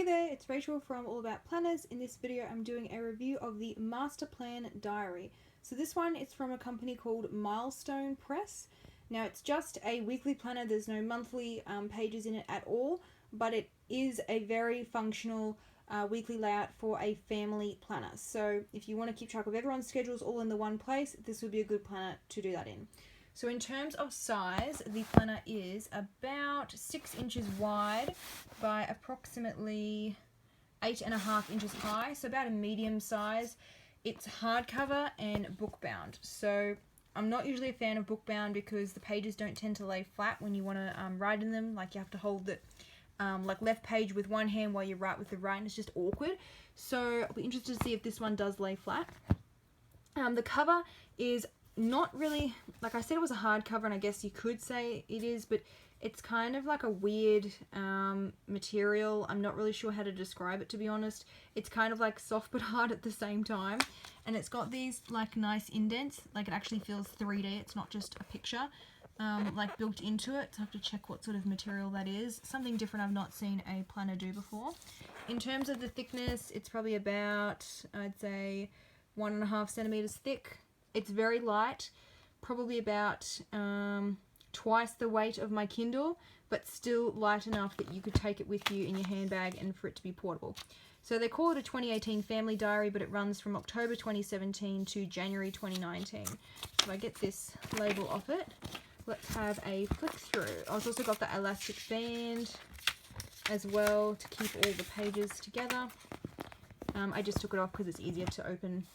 Hey there, it's Rachel from All About Planners. In this video I'm doing a review of the Master Plan Diary. So this one is from a company called Milestone Press. Now it's just a weekly planner, there's no monthly pages in it at all, but it is a very functional weekly layout for a family planner. So if you want to keep track of everyone's schedules all in the one place, this would be a good planner to do that in. So in terms of size, the planner is about 6 inches wide by approximately 8.5 inches high, so about a medium size. It's hardcover and book bound. So I'm not usually a fan of book bound because the pages don't tend to lay flat when you want to write in them. Like you have to hold the like left page with one hand while you write with the right, and it's just awkward. So I'll be interested to see if this one does lay flat. The cover is not really, like I said, it was a hardcover, and I guess you could say it is, but it's kind of like a weird material. I'm not really sure how to describe it, to be honest. It's kind of like soft but hard at the same time, and it's got these like nice indents. Like it actually feels 3D. It's not just a picture like built into it. So I have to check what sort of material that is. Something different I've not seen a planner do before. In terms of the thickness, it's probably about, I'd say, 1.5 centimeters thick. It's very light, probably about twice the weight of my Kindle, but still light enough that you could take it with you in your handbag and for it to be portable. So they call it a 2018 family diary, but it runs from October 2017 to January 2019. So I get this label off it. Let's have a flick through. I've also got the elastic band as well to keep all the pages together. I just took it off because it's easier to open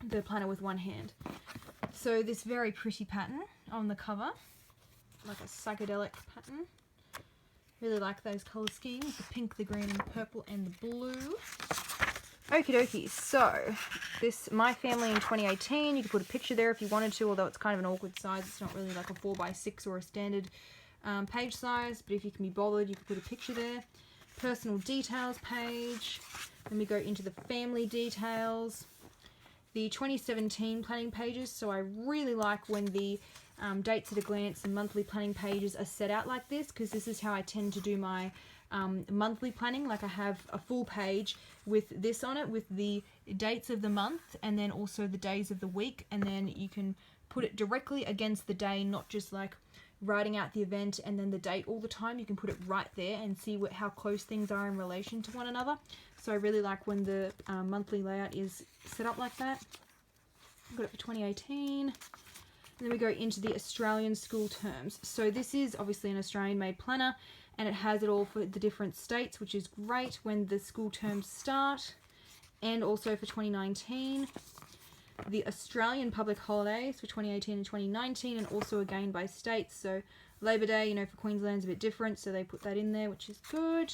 the planner with one hand. So this very pretty pattern on the cover, like a psychedelic pattern. Really like those colour schemes, the pink, the green, and the purple, and the blue. Okie dokie, so this My Family in 2018, you could put a picture there if you wanted to, although it's kind of an awkward size. It's not really like a 4x6 or a standard page size, but if you can be bothered, you could put a picture there. Personal details page. Then we go into the family details. The 2017 planning pages, so I really like when the dates at a glance and monthly planning pages are set out like this, because this is how I tend to do my monthly planning. Like I have a full page with this on it, with the dates of the month and then also the days of the week, and then you can put it directly against the day, not just like writing out the event and then the date all the time. You can put it right there and see how close things are in relation to one another. So I really like when the monthly layout is set up like that. Got it for 2018. And then we go into the Australian school terms. So this is obviously an Australian made planner, and it has it all for the different states, which is great when the school terms start, and also for 2019. The Australian public holidays for 2018 and 2019, and also again by states. So Labor Day, you know, for Queensland's a bit different, so they put that in there, which is good.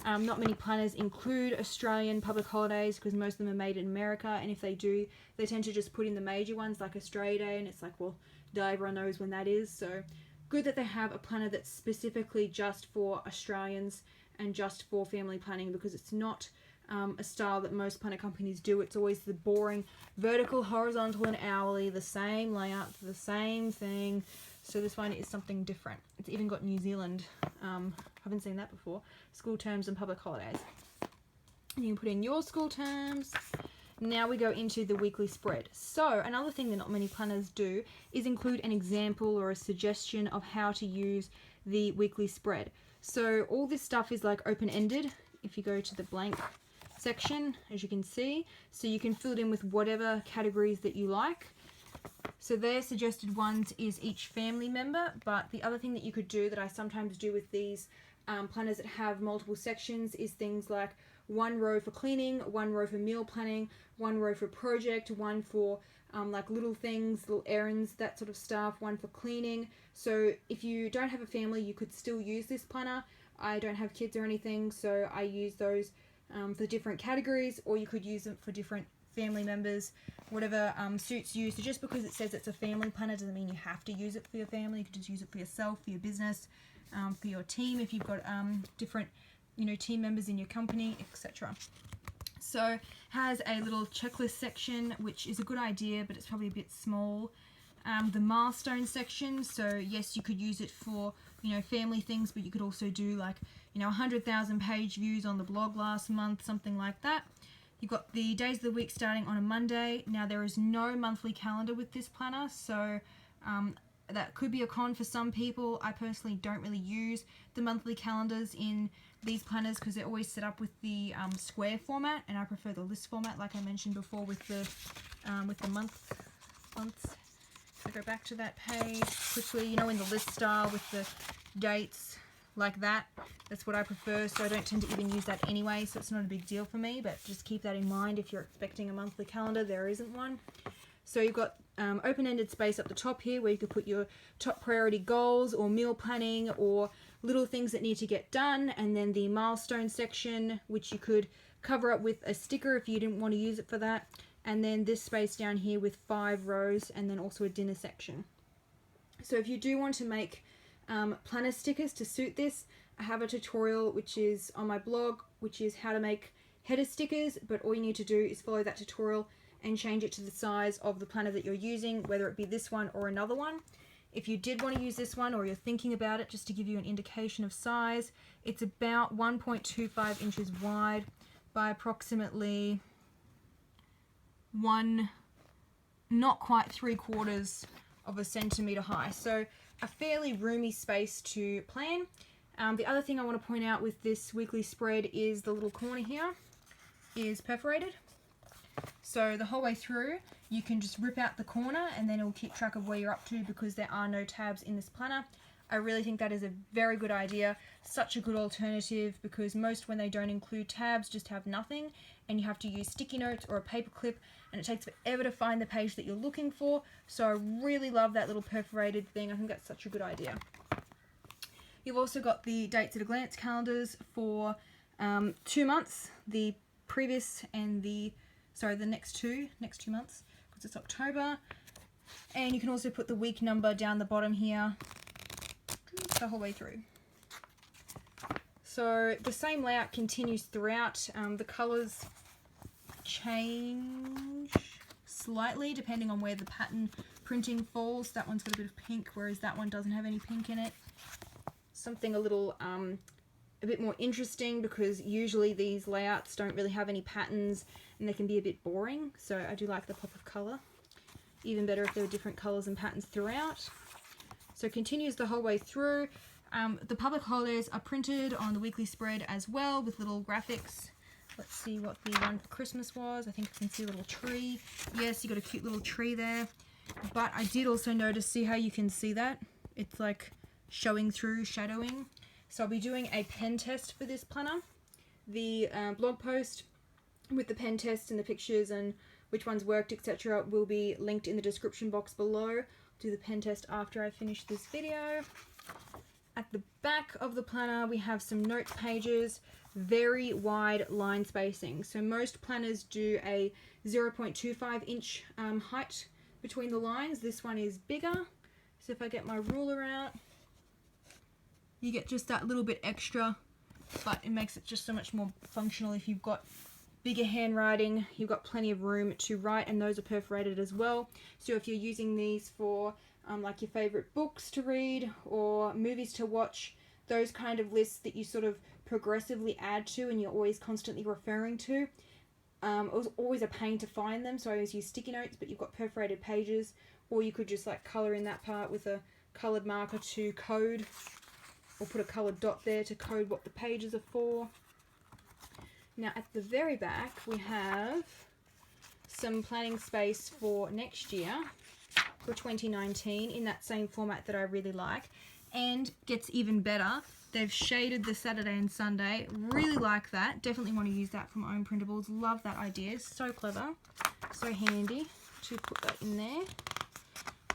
Not many planners include Australian public holidays because most of them are made in America, and if they do, they tend to just put in the major ones like Australia Day, and it's like, well, everyone knows when that is. So good that they have a planner that's specifically just for Australians and just for family planning, because it's not a style that most planner companies do. It's always the boring vertical, horizontal, and hourly, the same layout, the same thing. So this one is something different. It's even got New Zealand. Haven't seen that before. School terms and public holidays. You can put in your school terms. Now we go into the weekly spread. So another thing that not many planners do is include an example or a suggestion of how to use the weekly spread. So all this stuff is like open-ended. If you go to the blank section, as you can see, so you can fill it in with whatever categories that you like. So their suggested ones is each family member, but the other thing that you could do that I sometimes do with these planners that have multiple sections is things like one row for cleaning, one row for meal planning, one row for project, one for like little things, little errands, that sort of stuff, one for cleaning. So if you don't have a family, you could still use this planner. I don't have kids or anything, so I use those for different categories, or you could use them for different family members, whatever suits you. So just because it says it's a family planner doesn't mean you have to use it for your family. You could just use it for yourself, for your business, for your team, if you've got different, you know, team members in your company, etc. So has a little checklist section, which is a good idea, but it's probably a bit small. The milestone section, so yes, you could use it for, you know, family things, but you could also do like, you know, 100,000 page views on the blog last month, something like that. You've got the days of the week starting on a Monday. Now there is no monthly calendar with this planner, so that could be a con for some people. I personally don't really use the monthly calendars in these planners because they're always set up with the square format, and I prefer the list format, like I mentioned before, with the months. So go back to that page quickly, you know, in the list style with the dates like that. That's what I prefer, so I don't tend to even use that anyway, so it's not a big deal for me, but just keep that in mind if you're expecting a monthly calendar. There isn't one. So you've got open-ended space up the top here where you could put your top priority goals or meal planning or little things that need to get done, and then the milestone section, which you could cover up with a sticker if you didn't want to use it for that, and then this space down here with 5 rows, and then also a dinner section. So if you do want to make planner stickers to suit this, I have a tutorial which is on my blog, which is how to make header stickers, but all you need to do is follow that tutorial and change it to the size of the planner that you're using, whether it be this one or another one. If you did want to use this one, or you're thinking about it, just to give you an indication of size, it's about 1.25 inches wide by approximately not quite 3/4 of a centimeter high. So a fairly roomy space to plan. The other thing I want to point out with this weekly spread is the little corner here is perforated. So the whole way through, you can just rip out the corner and then it'll keep track of where you're up to because there are no tabs in this planner. I really think that is a very good idea, such a good alternative, because most, when they don't include tabs, just have nothing and you have to use sticky notes or a paper clip, and it takes forever to find the page that you're looking for. So I really love that little perforated thing. I think that's such a good idea. You've also got the dates at a glance calendars for 2 months, the previous and the next two months, because it's October. And you can also put the week number down the bottom here the whole way through. So the same layout continues throughout. The colours change slightly depending on where the pattern printing falls. That one's got a bit of pink, whereas that one doesn't have any pink in it. Something a little a bit more interesting, because usually these layouts don't really have any patterns and they can be a bit boring, so I do like the pop of colour. Even better if there were different colours and patterns throughout. So it continues the whole way through. The public holidays are printed on the weekly spread as well with little graphics. Let's see what the one for Christmas was. I think I can see a little tree. Yes, you got a cute little tree there. But I did also notice, see how you can see that? It's like showing through, shadowing. So I'll be doing a pen test for this planner. The blog post with the pen test and the pictures and which ones worked, etc. will be linked in the description box below. Do the pen test after I finish this video. At the back of the planner we have some notes pages, very wide line spacing. So most planners do a 0.25 inch height between the lines. This one is bigger. So if I get my ruler out, you get just that little bit extra, but it makes it just so much more functional if you've got bigger handwriting. You've got plenty of room to write, and those are perforated as well. So if you're using these for like your favorite books to read or movies to watch, those kind of lists that you sort of progressively add to and you're always constantly referring to, it was always a pain to find them, so I always use sticky notes, but you've got perforated pages, or you could just like colour in that part with a coloured marker to code, or put a coloured dot there to code what the pages are for. Now at the very back we have some planning space for next year, for 2019, in that same format that I really like, and gets even better. They've shaded the Saturday and Sunday. Really like that. Definitely want to use that for my own printables. Love that idea. So clever. So handy to put that in there.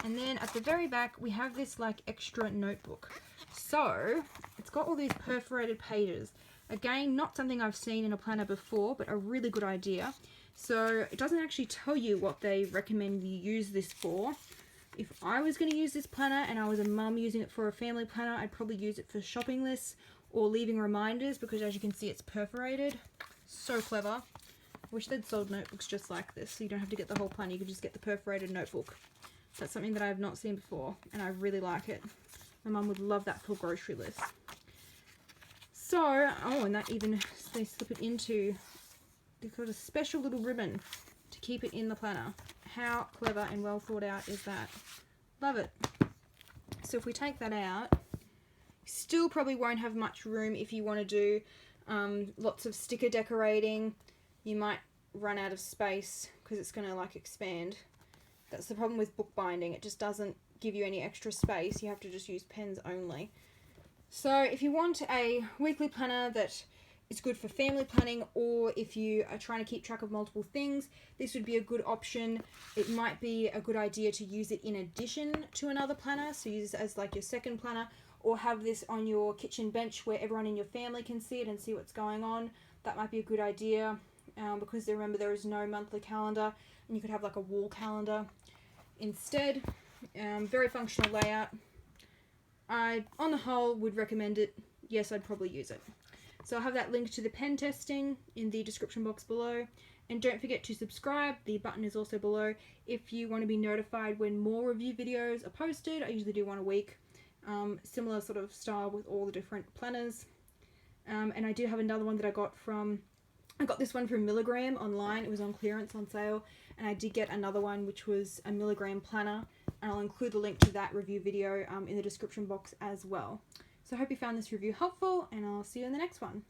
And then at the very back we have this like extra notebook. So it's got all these perforated pages. Again, not something I've seen in a planner before, but a really good idea. So it doesn't actually tell you what they recommend you use this for. If I was going to use this planner and I was a mum using it for a family planner, I'd probably use it for shopping lists or leaving reminders, because as you can see it's perforated. So clever. Wish they'd sold notebooks just like this, so you don't have to get the whole planner, you could just get the perforated notebook. That's something that I have not seen before and I really like it. My mum would love that for grocery list. So, oh, and that even, they slip it into, they've got a special little ribbon to keep it in the planner. How clever and well thought out is that? Love it. So if we take that out, still probably won't have much room if you want to do lots of sticker decorating. You might run out of space because it's going to like expand. That's the problem with bookbinding. It just doesn't give you any extra space. You have to just use pens only. So if you want a weekly planner that is good for family planning, or if you are trying to keep track of multiple things, this would be a good option. It might be a good idea to use it in addition to another planner, so use it as like your second planner, or have this on your kitchen bench where everyone in your family can see it and see what's going on. That might be a good idea, because remember there is no monthly calendar, and you could have like a wall calendar instead. Very functional layout. I, on the whole, would recommend it. Yes, I'd probably use it. So I'll have that link to the pen testing in the description box below. And don't forget to subscribe. The button is also below if you want to be notified when more review videos are posted. I usually do one a week. Similar sort of style with all the different planners. And I do have another one that I got this one from Milligram online. It was on clearance on sale. And I did get another one which was a Milligram planner. And I'll include the link to that review video in the description box as well. So I hope you found this review helpful, and I'll see you in the next one.